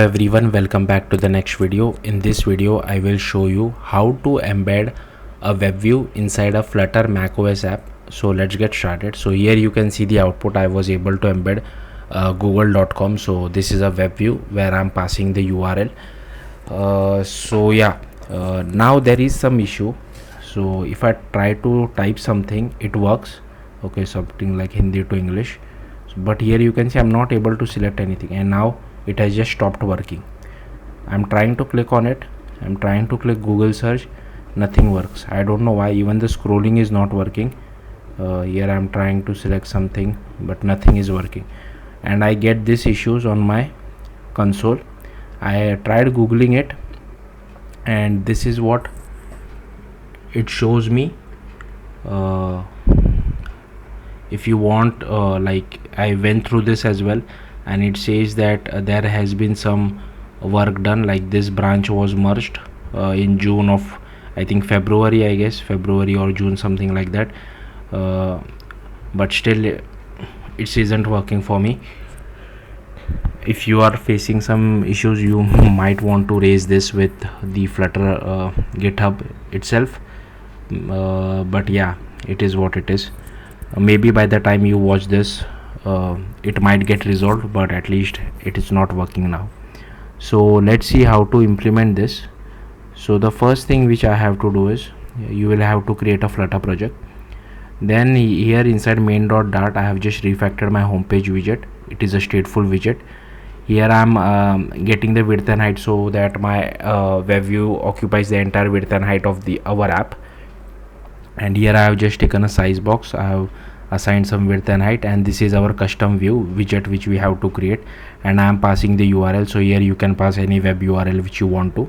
Everyone, welcome back to the next video. In this video I will show you how to embed a WebView inside a Flutter macOS app. So let's get started. So here you can see the output. I was able to embed google.com. so this is a WebView where I'm passing the URL. Now there is some issue. So if I try to type something, it works. Okay, something like Hindi to English, but here you can see I'm not able to select anything, and now it has just stopped working. I'm trying to click on it, I'm trying to click Google search, nothing works. I don't know why. Even the scrolling is not working. Here I'm trying to select something, but nothing is working, and I get these issues on my console. I tried googling it, and this is what it shows me. If you want, like I went through this as well, and it says that there has been some work done, like this branch was merged in June of, I think February, I guess February or June, something like that. But still it isn't working for me. If you are facing some issues, you might want to raise this with the Flutter GitHub itself. But yeah, it is what it is. Maybe by the time you watch this, it might get resolved, but at least it is not working now. So let's see how to implement this. So the first thing which I have to do is, you will have to create a Flutter project. Then here inside main.dart, I have just refactored my homepage widget. It is a stateful widget. Here I'm getting the width and height so that my WebView occupies the entire width and height of our app. And here I have just taken a size box. I have assigned some width and height, and this is our custom view widget which we have to create, and I am passing the URL. So here you can pass any web URL which you want to.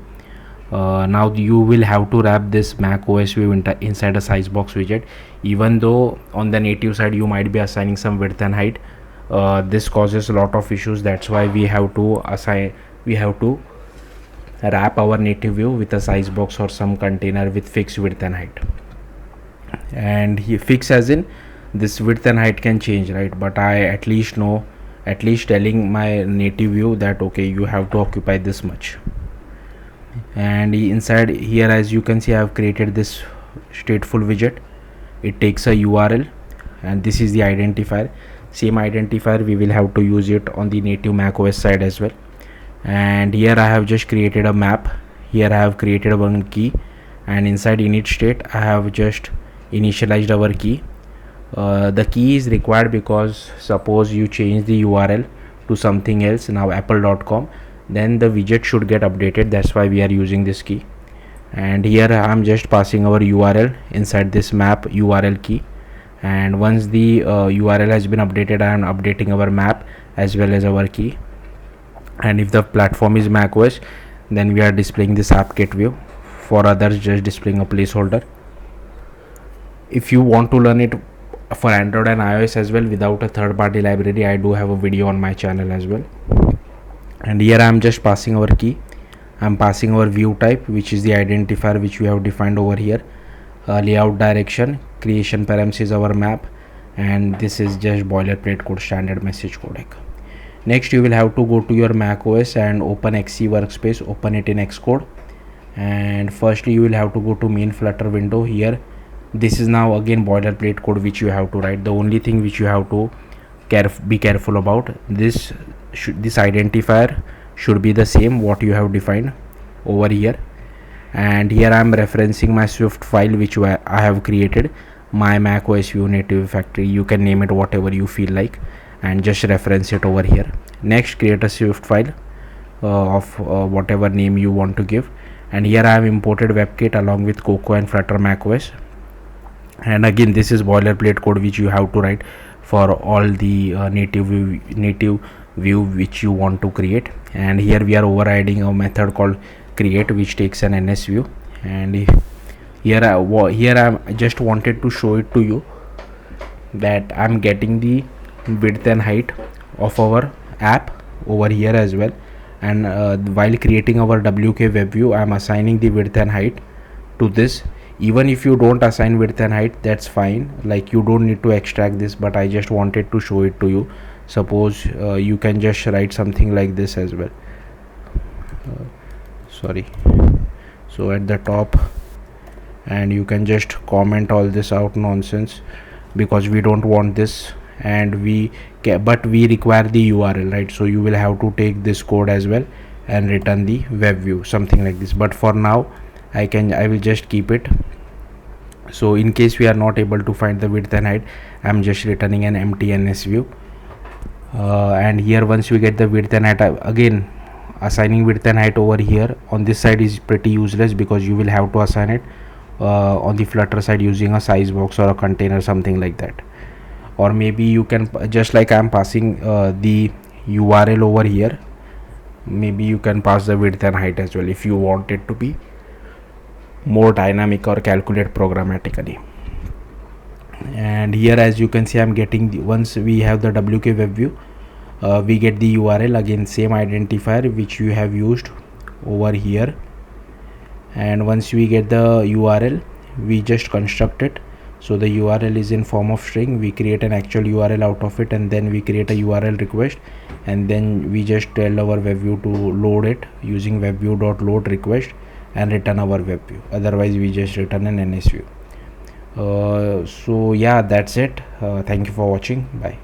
Now you will have to wrap this macOS view inside a size box widget. Even though on the native side you might be assigning some width and height, this causes a lot of issues. That's why we have to wrap our native view with a size box or some container with fixed width and height. And here, fix as in this width and height can change, right? But I at least know, at least telling my native view that okay, you have to occupy this much. And inside here, as you can see, I have created this stateful widget. It takes a URL, and this is the identifier. Same identifier we will have to use it on the native macOS side as well. And here I have just created a map. Here I have created one key, and inside init state I have just initialized our key. The key is required because suppose you change the URL to something else, now apple.com, then the widget should get updated. That's why we are using this key. And here I am just passing our URL inside this map URL key, and once the URL has been updated, I am updating our map as well as our key. And if the platform is macOS, then we are displaying this app-kit view. For others, just displaying a placeholder. If you want to learn it for Android and iOS as well without a third-party library, I do have a video on my channel as well. And here I am just passing our key. I am passing our view type, which is the identifier which we have defined over here. Layout direction, creation params is our map, and this is just boilerplate code, standard message codec. Next, you will have to go to your macOS and open XC workspace, open it in Xcode. And firstly, you will have to go to main Flutter window. Here this is now again boilerplate code which you have to write. The only thing which you have to be careful about, this identifier should be the same what you have defined over here. And here I am referencing my Swift file which I have created, my macOS view native factory. You can name it whatever you feel like, and just reference it over here. Next, create a Swift file of whatever name you want to give. And here I have imported WebKit along with Cocoa and Flutter macOS. And again, this is boilerplate code which you have to write for all the native view which you want to create. And here we are overriding a method called create, which takes an NS view. And here I just wanted to show it to you that I'm getting the width and height of our app over here as well. And while creating our WK WebView, I'm assigning the width and height to this. Even if you don't assign width and height, that's fine, like you don't need to extract this, but I just wanted to show it to you. Suppose you can just write something like this as well. sorry. So at the top, and you can just comment all this out nonsense, because we don't want this, and but we require the URL, right? So you will have to take this code as well and return the web view, something like this. But for now I will just keep it. So in case we are not able to find the width and height, I'm just returning an empty NS view. And here once we get the width and height, again assigning width and height over here on this side is pretty useless, because you will have to assign it on the Flutter side using a size box or a container, something like that. Or maybe you can, just like I'm passing the URL over here, maybe you can pass the width and height as well if you want it to be more dynamic or calculate programmatically. And here as you can see, I'm getting once we have the WK web view, we get the URL, again same identifier which you have used over here. And once we get the URL, we just construct it. So the URL is in form of string, we create an actual URL out of it, and then we create a URL request, and then we just tell our WebView to load it using WebView.load request and return our WebView. Otherwise we just return an NS view. So yeah, that's it. Thank you for watching. Bye.